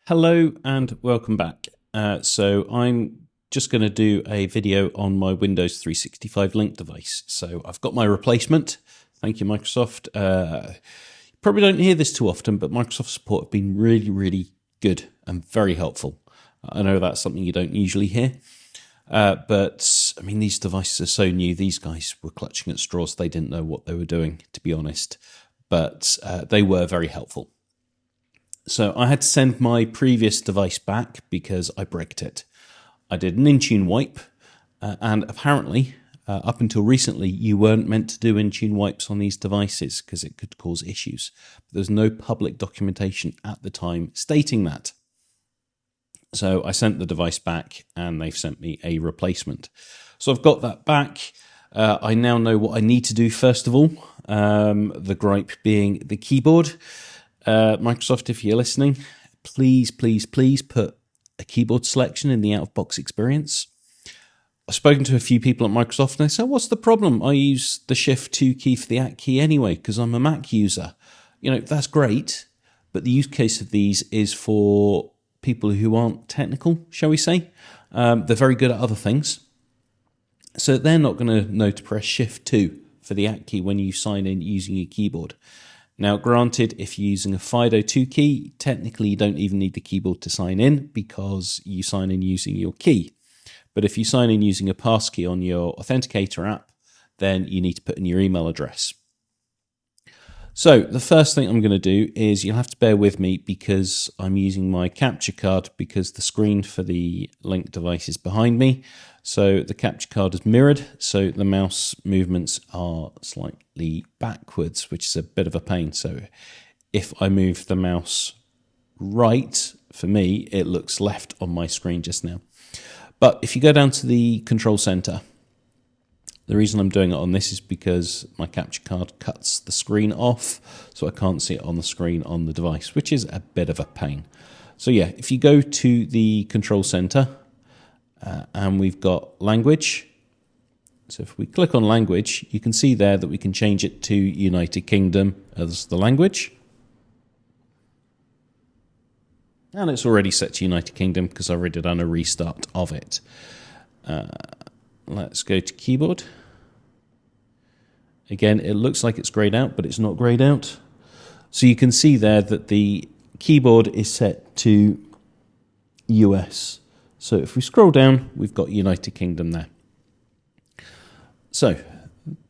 Hello and welcome back. So I'm just going to do a video on my Windows 365 Link device. So I've got my replacement. Thank you, Microsoft. Probably don't hear this too often, but Microsoft support have been really, really good and very helpful. I know that's something you don't usually hear. But I mean, these devices are so new. These guys were clutching at straws. They didn't know what they were doing, to be honest. But they were very helpful. So I had to send my previous device back because I bricked it. I did an Intune wipe, and apparently, up until recently, you weren't meant to do Intune wipes on these devices because it could cause issues. But there's no public documentation at the time stating that. So I sent the device back, and they've sent me a replacement. So I've got that back. I now know what I need to do first of all, the gripe being the keyboard. Microsoft, if you're listening, please put a keyboard selection in the out-of-box experience. I've spoken to a few people at Microsoft and they say, what's the problem? I use the Shift 2 key for the At key anyway because I'm a Mac user. You know, that's great, but the use case of these is for people who aren't technical, shall we say. They're very good at other things. So they're not going to know to press Shift 2 for the At key when you sign in using your keyboard. Now, granted, if you're using a FIDO2 key, technically you don't even need the keyboard to sign in because you sign in using your key. But if you sign in using a passkey on your Authenticator app, then you need to put in your email address. So the first thing I'm going to do is you'll have to bear with me because I'm using my capture card because the screen for the Link device is behind me. So the capture card is mirrored, so the mouse movements are slightly backwards, which is a bit of a pain. So if I move the mouse right, for me, it looks left on my screen just now. But if you go down to the control center, the reason I'm doing it on this is because my capture card cuts the screen off, so I can't see it on the screen on the device, which is a bit of a pain. So yeah, if you go to the control center, and we've got language. So if we click on language, you can see there that we can change it to United Kingdom as the language. And it's already set to United Kingdom because I've already done a restart of it. Let's go to keyboard. Again, it looks like it's grayed out, but it's not grayed out. So you can see there that the keyboard is set to US. So if we scroll down, we've got United Kingdom there. So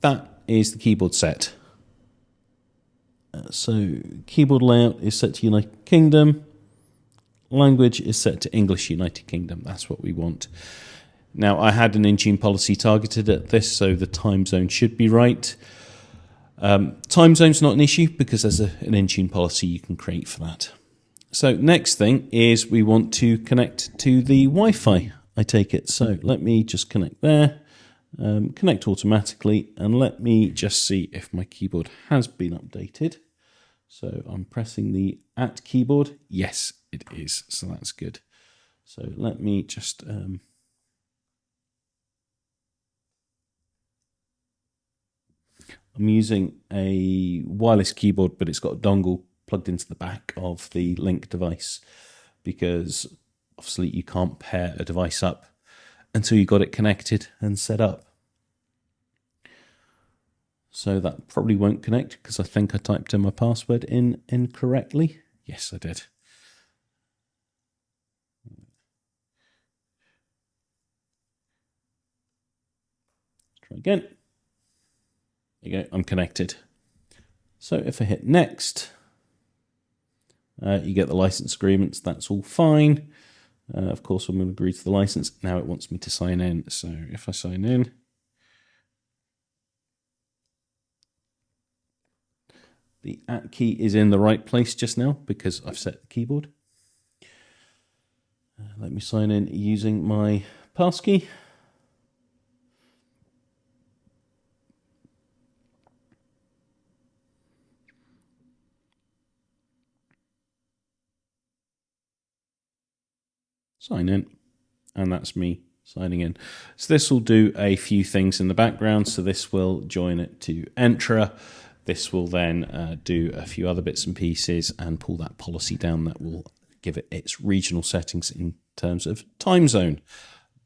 that is the keyboard set. So keyboard layout is set to United Kingdom. Language is set to English United Kingdom. That's what we want. Now, I had an Intune policy targeted at this, so the time zone should be right. Time zone's not an issue because there's an Intune policy you can create for that. So next thing is we want to connect to the Wi-Fi, I take it. So let me just connect there, connect automatically, and let me just see if my keyboard has been updated. So I'm pressing the At keyboard. Yes, it is. So that's good. So let me just... I'm using a wireless keyboard, but it's got a dongle plugged into the back of the Link device because obviously you can't pair a device up until you got it connected and set up. So that probably won't connect because I think I typed in my password in incorrectly. Yes, I did. Let's try again. There you go, I'm connected. So if I hit next, you get the license agreements, that's all fine. Of course, I'm going to agree to the license. Now it wants me to sign in. So if I sign in, the At key is in the right place just now because I've set the keyboard. Let me sign in using my passkey. Sign in, and that's me signing in. So this will do a few things in the background. So this will join it to Entra. This will then do a few other bits and pieces and pull that policy down that will give it its regional settings in terms of time zone,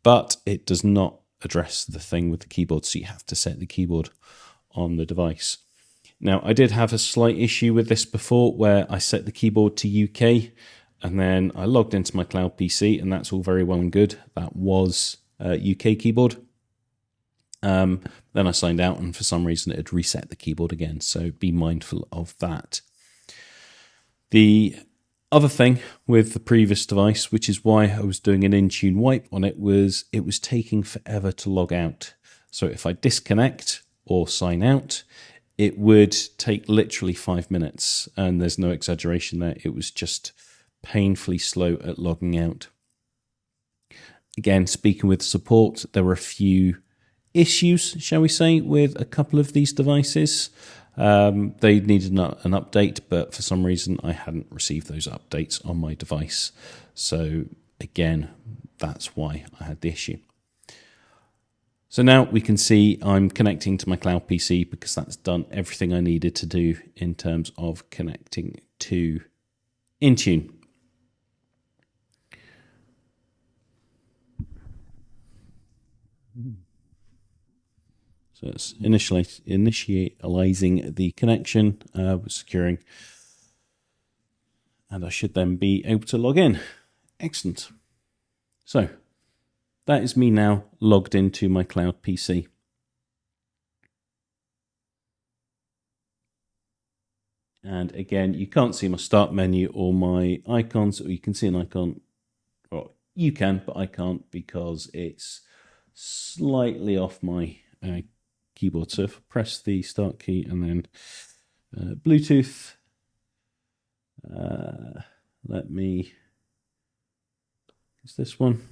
but it does not address the thing with the keyboard, so you have to set the keyboard on the device. Now, I did have a slight issue with this before where I set the keyboard to UK and then I logged into my cloud PC, and that's all very well and good. That was UK keyboard. Then I signed out, and for some reason it had reset the keyboard again, so be mindful of that. The other thing with the previous device, which is why I was doing an Intune wipe on it, was taking forever to log out. So if I disconnect or sign out, it would take literally 5 minutes, and there's no exaggeration there. It was just painfully slow at logging out. Again, speaking with support, there were a few issues, shall we say, with a couple of these devices. They needed an update, but for some reason I hadn't received those updates on my device. So again, that's why I had the issue. So now we can see I'm connecting to my cloud PC because that's done everything I needed to do in terms of connecting to Intune. So it's initializing the connection, securing, and I should then be able to log in. Excellent. So that is me now logged into my cloud PC. And again, you can't see my start menu or my icons, or you can see an icon, or you can, but I can't because it's slightly off my keyboard. So if I press the start key and then Bluetooth, it's this one.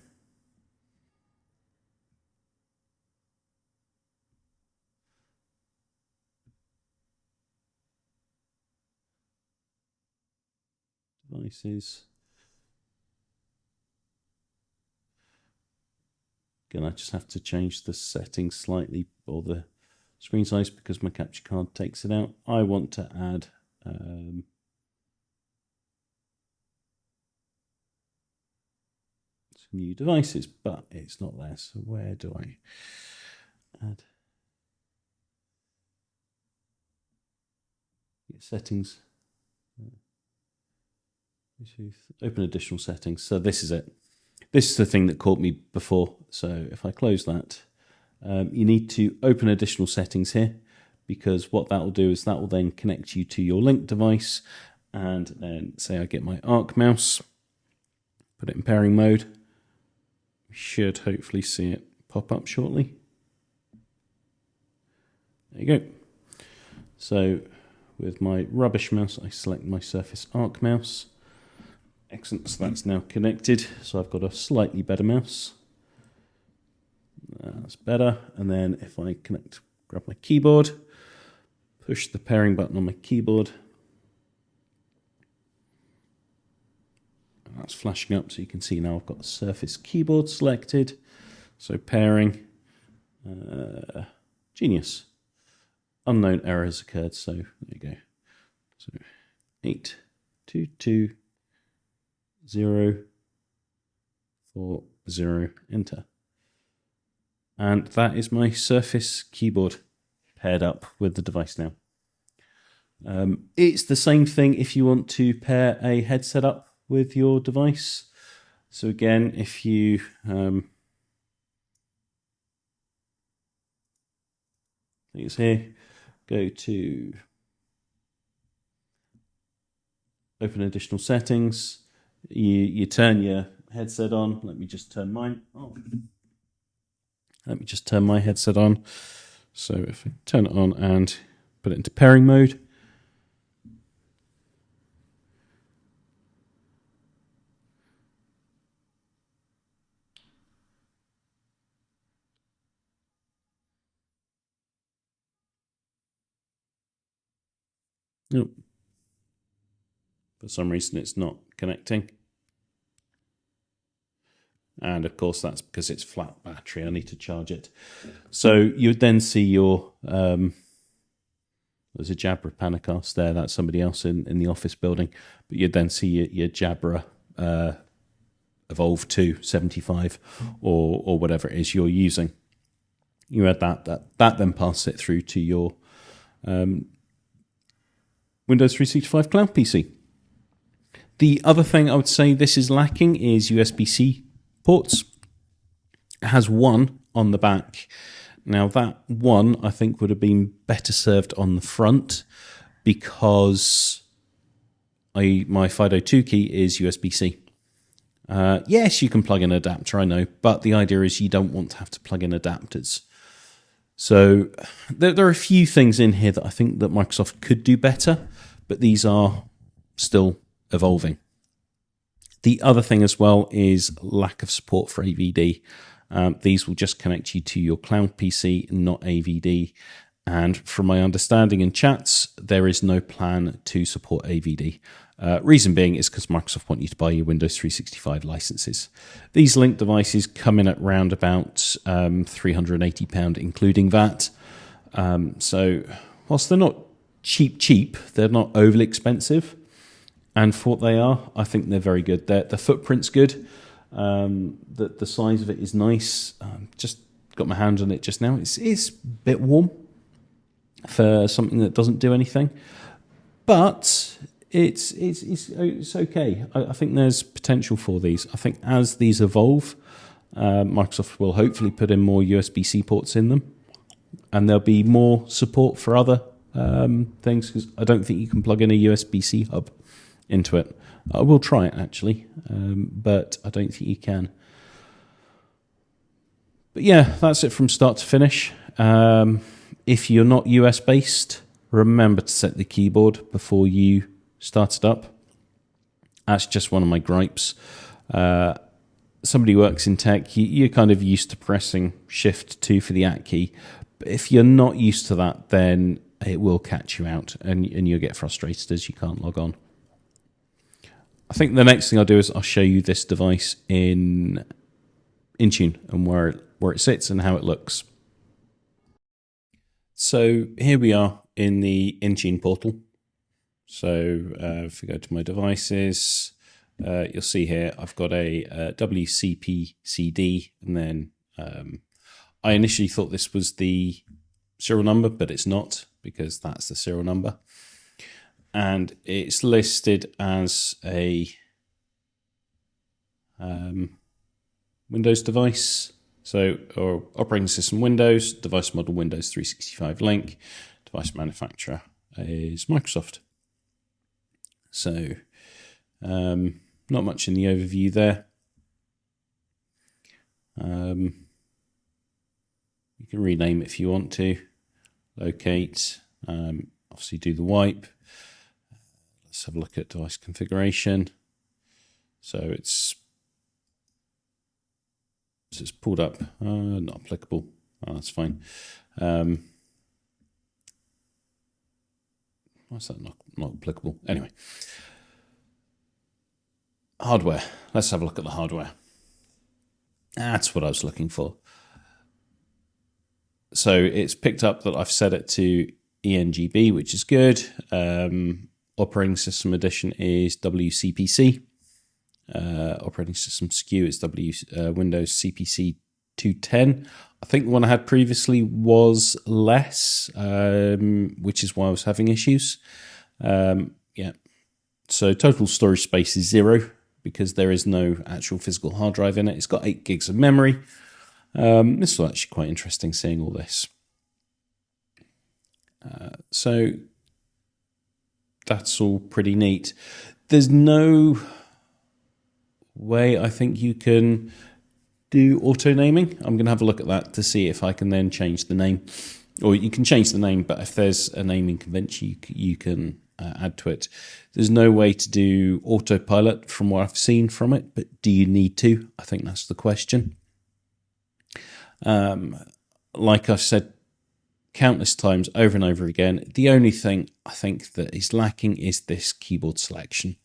Devices. Again, I just have to change the settings slightly, or the screen size, because my capture card takes it out. I want to add some new devices, but it's not there. So where do I add? Settings. Open additional settings. So this is it. This is the thing that caught me before. So if I close that, you need to open additional settings here, because what that will do is that will then connect you to your link device. And then say I get my Arc mouse, put it in pairing mode. We should hopefully see it pop up shortly. There you go. So with my rubbish mouse, I select my Surface Arc mouse. Excellent, so that's now connected. So I've got a slightly better mouse. That's better. And then if I grab my keyboard, push the pairing button on my keyboard. And that's flashing up, so you can see now I've got the Surface keyboard selected. So pairing, genius. Unknown error has occurred, so there you go. So 822040, enter. And that is my Surface keyboard paired up with the device now. It's the same thing if you want to pair a headset up with your device. So again, if you I think it's here, go to open additional settings. You turn your headset on. Let me just turn mine on. Let me just turn my headset on. So if I turn it on and put it into pairing mode, nope. For some reason it's not connecting. And of course that's because it's flat battery. I need to charge it. So you would then see your, there's a Jabra Panacast there. That's somebody else in the office building. But you'd then see your Jabra Evolve 2 75 or whatever it is you're using. You add that then pass it through to your Windows 365 Cloud PC. The other thing I would say this is lacking is USB-C ports. It has one on the back. Now that one I think would have been better served on the front because my FIDO2 key is USB-C. Yes, you can plug in an adapter, I know, but the idea is you don't want to have to plug in adapters. So there are a few things in here that I think that Microsoft could do better, but these are still evolving. The other thing as well is lack of support for AVD. These will just connect you to your cloud PC, not AVD. And from my understanding in chats, there is no plan to support AVD. Reason being is because Microsoft want you to buy your Windows 365 licenses. These Link devices come in at round about £380, including VAT. So whilst they're not cheap, they're not overly expensive. And for what they are, I think they're very good. The footprint's good. The size of it is nice. Just got my hand on it just now. It's a bit warm for something that doesn't do anything, but it's okay. I think there's potential for these. I think as these evolve, Microsoft will hopefully put in more USB-C ports in them, and there'll be more support for other things, because I don't think you can plug in a USB-C hub into it. I will try it actually, but I don't think you can. But yeah, that's it from start to finish. If you're not US based, remember to set the keyboard before you start it up. That's just one of my gripes. Somebody who works in tech, you're kind of used to pressing Shift 2 for the at key. But if you're not used to that, then it will catch you out and you'll get frustrated as you can't log on. I think the next thing I'll do is I'll show you this device in Intune and where it sits and how it looks. So here we are in the Intune portal. So if we go to my devices, you'll see here I've got a WCPCD, and then I initially thought this was the serial number, but it's not, because that's the serial number. And it's listed as a Windows device. So, or operating system Windows, device model Windows 365 Link, device manufacturer is Microsoft. So, not much in the overview there. You can rename it if you want to. Locate, obviously do the wipe. Let's have a look at device configuration. So it's pulled up, not applicable. Oh, that's fine. Why's that not applicable? Anyway, hardware. Let's have a look at the hardware. That's what I was looking for. So it's picked up that I've set it to ENGB, which is good. Operating system edition is WCPC. Operating system SKU is Windows CPC 210. I think the one I had previously was less, which is why I was having issues. Yeah. So total storage space is 0 because there is no actual physical hard drive in it. It's got 8 gigs of memory. This was actually quite interesting seeing all this. So that's all pretty neat. There's no way I think you can do auto naming. I'm going to have a look at that to see if I can then change the name, or you can change the name, but if there's a naming convention you can add to it. There's no way to do autopilot from what I've seen from it, but do you need to? I think that's the question. Like I've said countless times over and over again, the only thing I think that is lacking is this keyboard selection.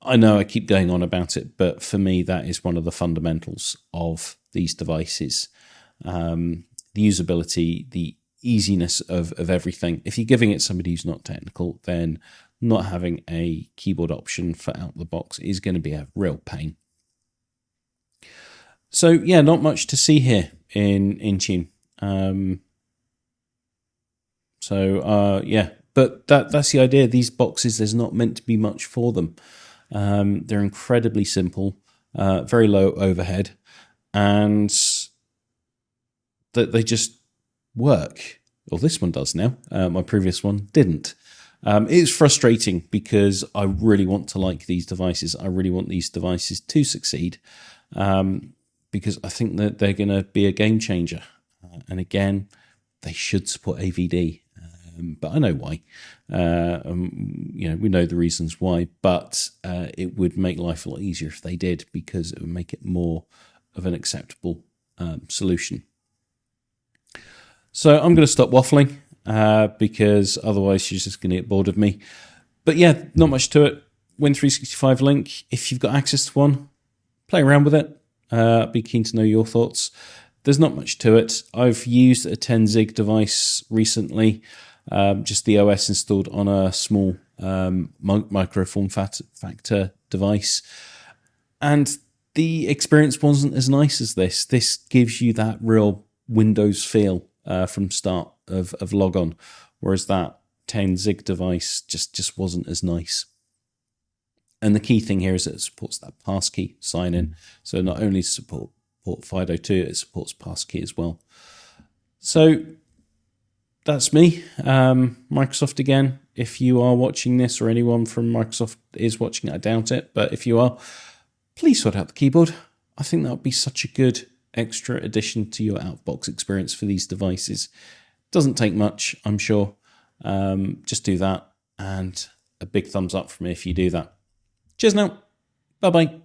I know I keep going on about it, but for me, that is one of the fundamentals of these devices. The usability, the easiness of everything. If you're giving it somebody who's not technical, then not having a keyboard option for out the box is going to be a real pain. So yeah, not much to see here in Intune. Yeah, but that's the idea. These boxes, there's not meant to be much for them. They're incredibly simple, very low overhead, and that they just work. Well, this one does now. My previous one didn't. It's frustrating because I really want to like these devices. I really want these devices to succeed, because I think that they're going to be a game changer. And again, they should support AVD. But I know why. We know the reasons why, but it would make life a lot easier if they did, because it would make it more of an acceptable solution. So I'm going to stop waffling because otherwise you're just going to get bored of me. But yeah, not much to it. Win365 Link, if you've got access to one, play around with it. I'd be keen to know your thoughts. There's not much to it. I've used a 10 Zig device recently. Just the OS installed on a small micro form factor device. And the experience wasn't as nice as this. This gives you that real Windows feel from start of logon, whereas that 10 Zig device just wasn't as nice. And the key thing here is that it supports that passkey sign-in. So not only support port FIDO2, it supports passkey as well. So that's me. Microsoft again. If you are watching this, or anyone from Microsoft is watching it, I doubt it, but if you are, please sort out the keyboard. I think that would be such a good extra addition to your out-of-box experience for these devices. Doesn't take much, I'm sure. Just do that, and a big thumbs up from me if you do that. Cheers now. Bye-bye.